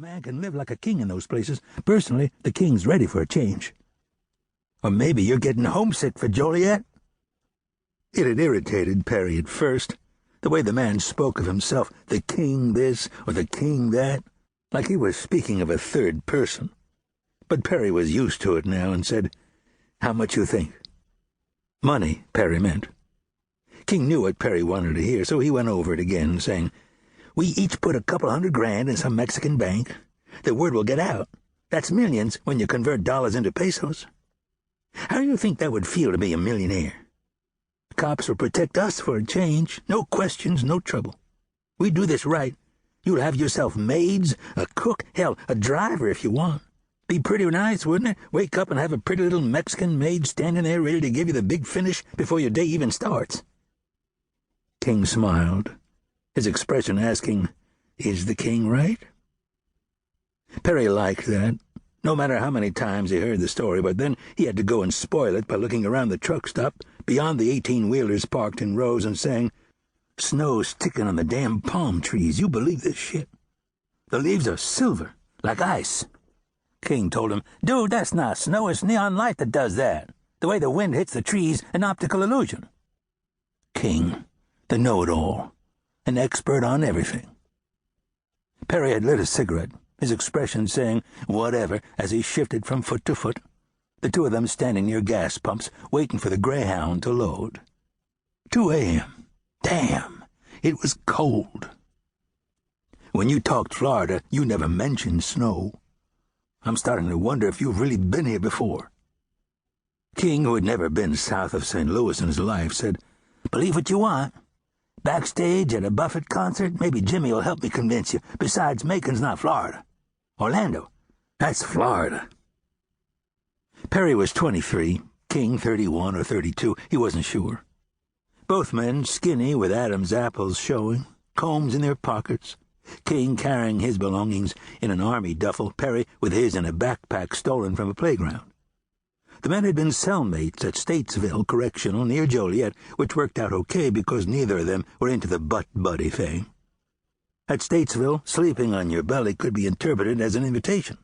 man can live like a king in those places. Personally, the king's ready for a change. Or maybe you're getting homesick for Joliet? It had irritated Perry at first, the way the man spoke of himself, the king this or the king that, like he was speaking of a third person. But Perry was used to it now and said, "How much you think?" Money, Perry meant. King knew what Perry wanted to hear, so he went over it again, saying, "We each put a couple $100,000 in some Mexican bank. The word will get out. That's millions when you convert dollars into pesos. How do you think that would feel to be a millionaire? The cops will protect us for a change. No questions, no trouble. We do this right. You'll have yourself maids, a cook, hell, a driver if you want. Be pretty nice, wouldn't it? Wake up and have a pretty little Mexican maid standing there ready to give you the big finish before your day even starts." King smiled, his expression asking, "Is the king right?" Perry liked that, no matter how many times he heard the story, but then he had to go and spoil it by looking around the truck stop beyond the 18-wheelers parked in rows and saying, "Snow's ticking on the damn palm trees. You believe this shit? The leaves are silver, like ice." King told him, "Dude, that's not snow. It's neon light that does that. The way the wind hits the trees, an optical illusion." King, the know-it-all, an expert on everything. Perry had lit a cigarette, his expression saying, "Whatever," as he shifted from foot to foot, the two of them standing near gas pumps, waiting for the Greyhound to load. 2 a.m. Damn, it was cold. "When you talked Florida, you never mentioned snow. I'm starting to wonder if you've really been here before." King, who had never been south of St. Louis in his life, said, "Believe what you want. Backstage at a Buffett concert, maybe Jimmy will help me convince you. Besides, Macon's not Florida. Orlando, that's Florida." Perry was 23, King 31 or 32, he wasn't sure. Both men skinny with Adam's apples showing, combs in their pockets, King carrying his belongings in an army duffel, Perry with his in a backpack stolen from a playground. The men had been cellmates at Statesville Correctional near Joliet, which worked out okay because neither of them were into the butt-buddy thing. At Statesville, sleeping on your belly could be interpreted as an invitation.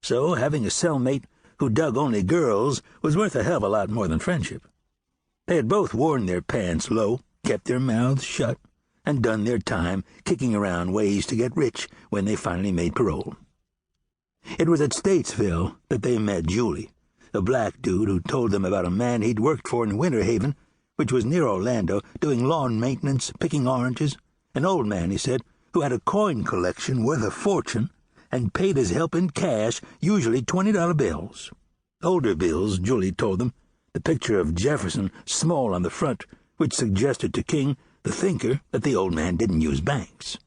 So having a cellmate who dug only girls was worth a hell of a lot more than friendship. They had both worn their pants low, kept their mouths shut, and done their time kicking around ways to get rich when they finally made parole. It was at Statesville that they met Julie, a black dude who told them about a man he'd worked for in Winter Haven, which was near Orlando, doing lawn maintenance, picking oranges. An old man, he said, who had a coin collection worth a fortune and paid his help in cash, usually $20 bills. Older bills, Julie told them, the picture of Jefferson small on the front, which suggested to King, the thinker, that the old man didn't use banks.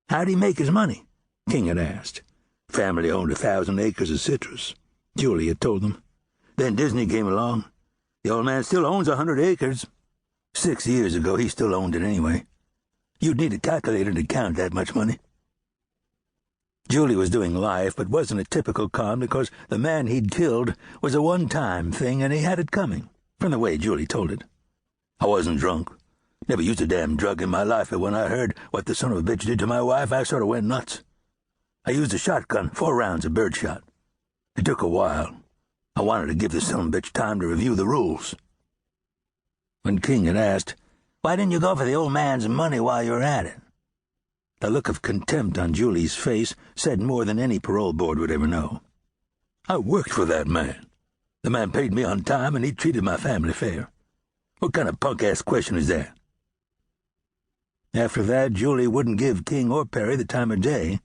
"How'd he make his money?" King had asked. "Family owned 1,000 acres of citrus," Julie had told them. "Then Disney came along. The old man still owns 100 acres. 6 years ago, he still owned it anyway. You'd need a calculator to count that much money." Julie was doing life, but wasn't a typical con because the man he'd killed was a one-time thing and he had it coming, from the way Julie told it. "I wasn't drunk. Never used a damn drug in my life, but when I heard what the son of a bitch did to my wife, I sort of went nuts. I used a shotgun, 4 rounds of birdshot. It took a while. I wanted to give the son of a bitch time to review the rules." When King had asked, "Why didn't you go for the old man's money while you were at it?" The look of contempt on Julie's face said more than any parole board would ever know. "I worked for that man. The man paid me on time and he treated my family fair. What kind of punk-ass question is that?" After that, Julie wouldn't give King or Perry the time of day,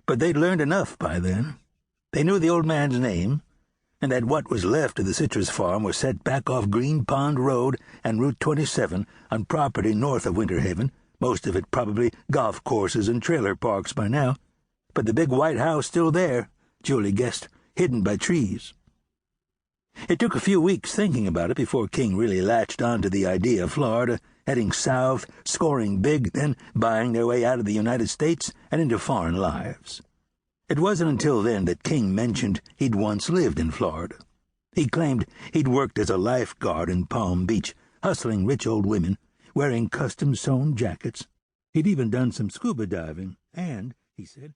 but they'd learned enough by then. They knew the old man's name, and that what was left of the citrus farm was set back off Green Pond Road and Route 27 on property north of Winter Haven, most of it probably golf courses and trailer parks by now, but the big white house still there, Julie guessed, hidden by trees. It took a few weeks thinking about it before King really latched on to the idea of Florida, heading south, scoring big, then buying their way out of the United States and into foreign lives. It wasn't until then that King mentioned he'd once lived in Florida. He claimed he'd worked as a lifeguard in Palm Beach, hustling rich old women, wearing custom-sewn jackets. He'd even done some scuba diving, and, he said,